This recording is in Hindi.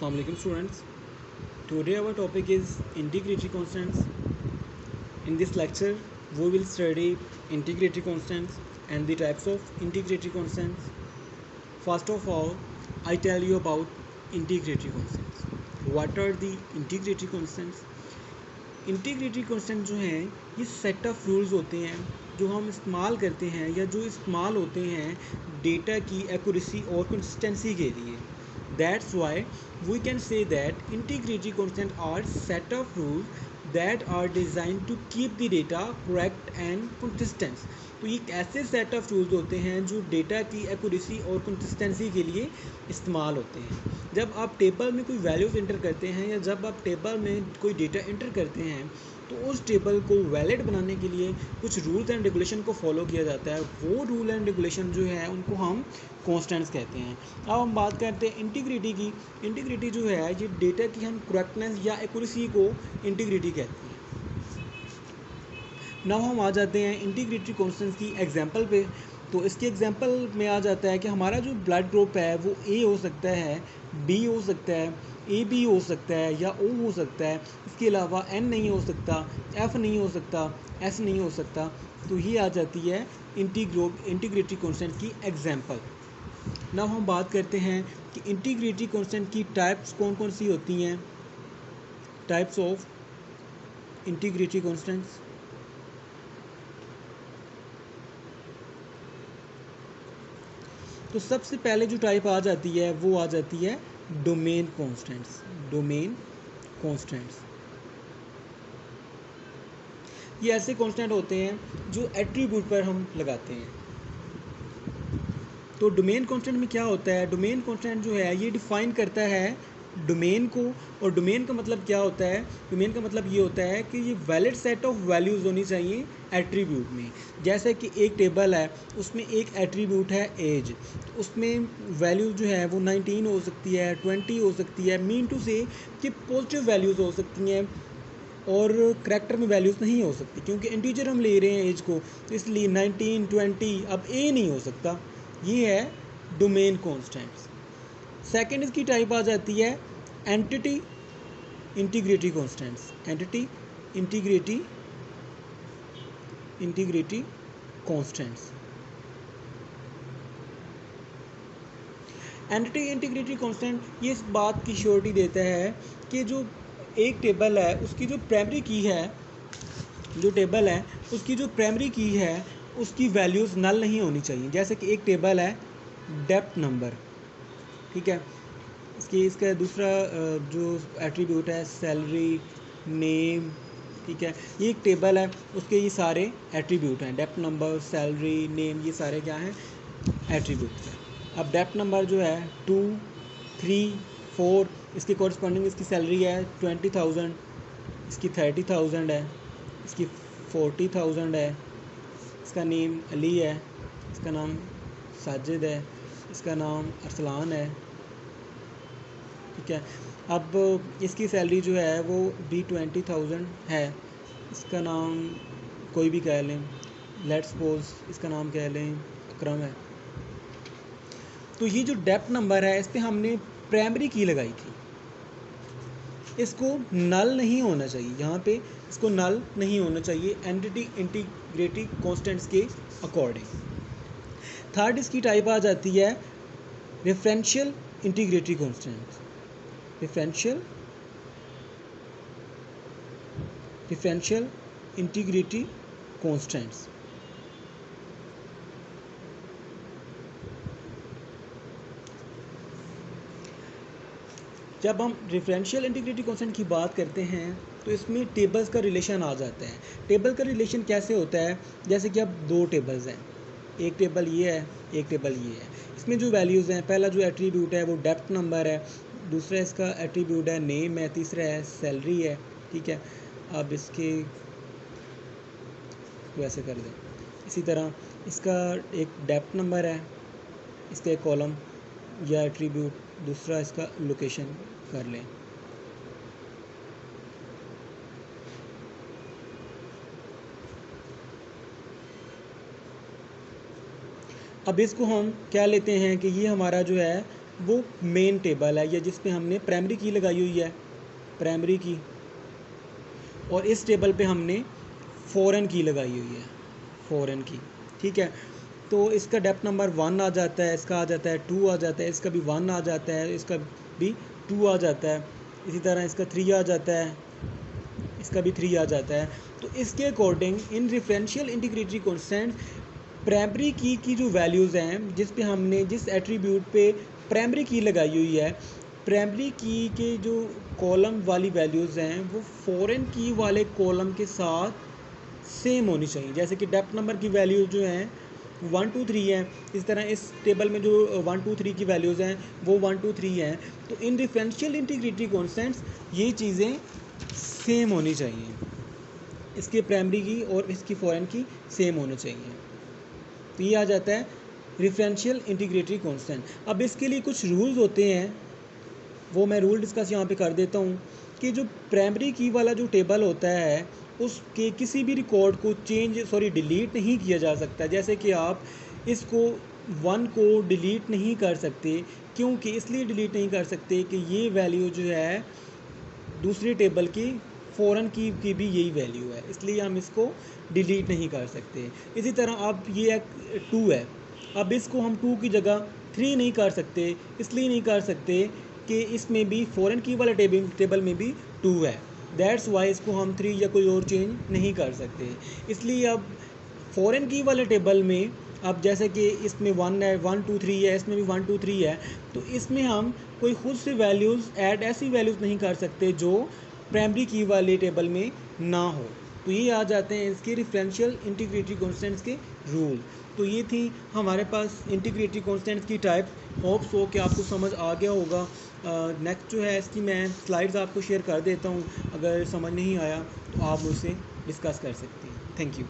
Assalamu alaikum students. Today our topic is integrity constants. In this lecture we will study integrity constants and the types of integrity constants. First of all, I tell you about integrity constants. What are the integrity constants? Integrity constant जो हैं ये सेट ऑफ रूल्स होते हैं जो हम इस्तेमाल करते हैं या जो इस्तेमाल होते हैं डेटा की एक्यूरेसी और कंसिस्टेंसी के लिए. That's why we can say that integrity constant are set of rules that are design to keep the data correct and consistent. तो ये ऐसे सेट ऑफ रूल्स होते हैं जो डेटा की एक्यूरेसी और कंसिस्टेंसी के लिए इस्तेमाल होते हैं. जब आप टेबल में कोई वैल्यूज़ इंटर करते हैं या जब आप टेबल में कोई डेटा इंटर करते हैं तो उस टेबल को वैलिड बनाने के लिए कुछ रूल्स एंड रेगुलेशन को फॉलो किया जाता है. वो रूल एंड रेगुलेशन जो है उनको हम कॉन्स्टेंट्स कहते हैं. अब हम बात करते हैं इंटीग्रिटी की. इंटीग्रिटी जो है ये डेटा की हम करेक्टनेस या एक्यूरेसी को इंटीग्रिटी कहते हैं. नाउ हम आ जाते हैं इंटीग्रिटी कॉन्स्टेंट्स की एग्जांपल पे. तो इसके एग्जांपल में आ जाता है कि हमारा जो ब्लड ग्रुप है वो ए हो सकता है, बी हो सकता है, ए बी हो सकता है या ओ हो सकता है. इसके अलावा एन नहीं हो सकता, एफ नहीं हो सकता, एस नहीं हो सकता. तो ये आ जाती है इंटीग्रिटी कॉन्स्टेंट की एग्जांपल. नाउ हम बात करते हैं कि इंटीग्रिटी कॉन्स्टेंट की टाइप्स कौन कौन सी होती हैं. Types of integrity constants. तो सबसे पहले जो टाइप आ जाती है वो आ जाती है डोमेन कॉन्स्टेंट्स. डोमेन कॉन्स्टेंट्स ये ऐसे कॉन्स्टेंट होते हैं जो एट्रीब्यूट पर हम लगाते हैं. तो डोमेन कॉन्स्टेंट में क्या होता है, डोमेन कॉन्स्टेंट जो है ये डिफाइन करता है डोमेन को. और डोमेन का मतलब क्या होता है, डोमेन का मतलब ये होता है कि ये वैलिड सेट ऑफ वैल्यूज़ होनी चाहिए एट्रीब्यूट में. जैसे कि एक टेबल है उसमें एक एट्रीब्यूट है एज, तो उसमें वैल्यू जो है वो 19 हो सकती है, 20 हो सकती है. मीन टू से कि पॉजिटिव वैल्यूज़ हो सकती हैं और करैक्टर में वैल्यूज़ नहीं हो सकती क्योंकि इंटीजर हम ले रहे हैं एज को, तो इसलिए 19, 20 अब ए नहीं हो सकता. ये है डोमेन कॉन्स्टेंट्स. सेकेंड इसकी टाइप आ जाती है entity integrity constants. Entity integrity constants. Entity integrity constant ये इस बात की श्योरिटी देता है कि जो एक टेबल है उसकी जो प्राइमरी की है, जो टेबल है उसकी जो प्राइमरी की है उसकी वैल्यूज़ नल नहीं होनी चाहिए. जैसे कि एक टेबल है डेप्थ नंबर, ठीक है, इसका दूसरा जो एट्रीब्यूट है सैलरी, नेम, ठीक है. ये एक टेबल है उसके ये सारे एट्रीब्यूट हैं, डेप्थ नंबर, सैलरी, नेम, ये सारे क्या हैं एट्रीब्यूट्स हैं. अब डेप्थ नंबर जो है 2, 3, 4, इसकी कॉरस्पॉन्डिंग इसकी सैलरी है 20,000, इसकी 30,000 है, इसकी 40,000 है. इसका नेम अली है, इसका नाम साजिद है, इसका नाम अरसलान है, ठीक है. अब इसकी सैलरी जो है वो भी 20,000 है. इसका नाम कोई भी कह लें, लेट्स सपोज इसका नाम कह लें अकरम है. तो ये जो डेप्थ नंबर है इस पर हमने प्राइमरी की लगाई थी, इसको नल नहीं होना चाहिए. यहाँ पे इसको नल नहीं होना चाहिए एंटिटी इंटीग्रिटी कॉन्स्टेंट्स के अकॉर्डिंग. थर्ड इसकी टाइप आ जाती है referential integrity constants. Referential integrity constants. जब हम रेफरेंशियल इंटीग्रिटी कांस्टेंट की बात करते हैं तो इसमें टेबल्स का रिलेशन आ जाता है. टेबल का रिलेशन कैसे होता है, जैसे कि अब दो टेबल्स हैं, एक टेबल ये है, एक टेबल ये है. इसमें जो वैल्यूज़ हैं, पहला जो एट्रीब्यूट है वो डेप्थ नंबर है, दूसरा इसका एट्रीब्यूट है नेम है, तीसरा है सैलरी है, ठीक है. अब इसके वैसे कर दें. इसी तरह इसका एक डेप्थ नंबर है, इसका एक कॉलम या एट्रीब्यूट, दूसरा इसका लोकेशन कर लें. अब इसको हम क्या लेते हैं कि ये हमारा जो है वो मेन टेबल है या जिस पे हमने प्राइमरी की लगाई हुई है, प्राइमरी की, और इस टेबल पे हमने फॉरेन की लगाई हुई है, फॉरेन की। ठीक है, तो इसका डेप्थ नंबर 1 आ जाता है, इसका आ जाता है 2 आ जाता है, इसका भी 1 आ जाता है, इसका भी 2 आ जाता है, इसी तरह इसका 3 आ जाता है, इसका भी 3 आ जाता है। तो इसके अकॉर्डिंग इन रेफरेंशियल इंटीग्रेटरी कांस्टेंट प्राइमरी की जो वैल्यूज़ हैं, जिस पे हमने जिस एट्रीब्यूट पे प्राइमरी की लगाई हुई है, प्राइमरी की के जो कॉलम वाली वैल्यूज़ हैं वो फॉरेन की वाले कॉलम के साथ सेम होनी चाहिए। जैसे कि डेप्थ नंबर की वैल्यूज़ जो हैं 1 2 3 हैं, इस तरह इस टेबल में जो 1 2 3 की वैल्यूज़ हैं वो 1 2 3 हैं। तो इन डिफरेंशियल इंटीग्रेटरी कॉन्स्टेंट्स ये चीज़ें सेम होनी चाहिए, इसके प्राइमरी की और इसकी फॉरेन की सेम होनी चाहिए। तो ये आ जाता है डिफरेंशियल इंटीग्रेटरी कांस्टेंट। अब इसके लिए कुछ रूल्स होते हैं, वो मैं रूल डिस्कस यहाँ पे कर देता हूँ कि जो प्राइमरी की वाला जो टेबल होता है उसके किसी भी रिकॉर्ड को डिलीट नहीं किया जा सकता। जैसे कि आप इसको 1 को डिलीट नहीं कर सकते, क्योंकि इसलिए डिलीट नहीं कर सकते कि ये वैल्यू जो है दूसरी टेबल की फॉरेन की भी यही वैल्यू है, इसलिए हम इसको डिलीट नहीं कर सकते। इसी तरह अब ये एक 2 है, अब इसको हम 2 की जगह 3 नहीं कर सकते, इसलिए नहीं कर सकते कि इसमें भी फॉरेन की वाले टेबल में भी 2 है, दैट्स वाई इसको हम 3 या कोई और चेंज नहीं कर सकते। इसलिए अब फॉरेन की वाले टेबल में अब जैसे कि इसमें 1 है, 1 2 3 है, इसमें भी 1 2 3 है, तो इसमें हम कोई खुद से वैल्यूज़ ऐड ऐसी वैल्यूज़ नहीं कर सकते जो प्राइमरी की वाले टेबल में ना हो। तो ये आ जाते हैं इसके डिफरेंशियल इंटीग्रेटरी कांस्टेंट्स के रूल। तो ये थी हमारे पास इंटीग्रेटरी कांस्टेंट्स की टाइप। होप सो कि आपको समझ आ गया होगा। नेक्स्ट जो है इसकी मैं स्लाइड्स आपको शेयर कर देता हूँ, अगर समझ नहीं आया तो आप मुझसे डिस्कस कर सकते हैं। Thank you.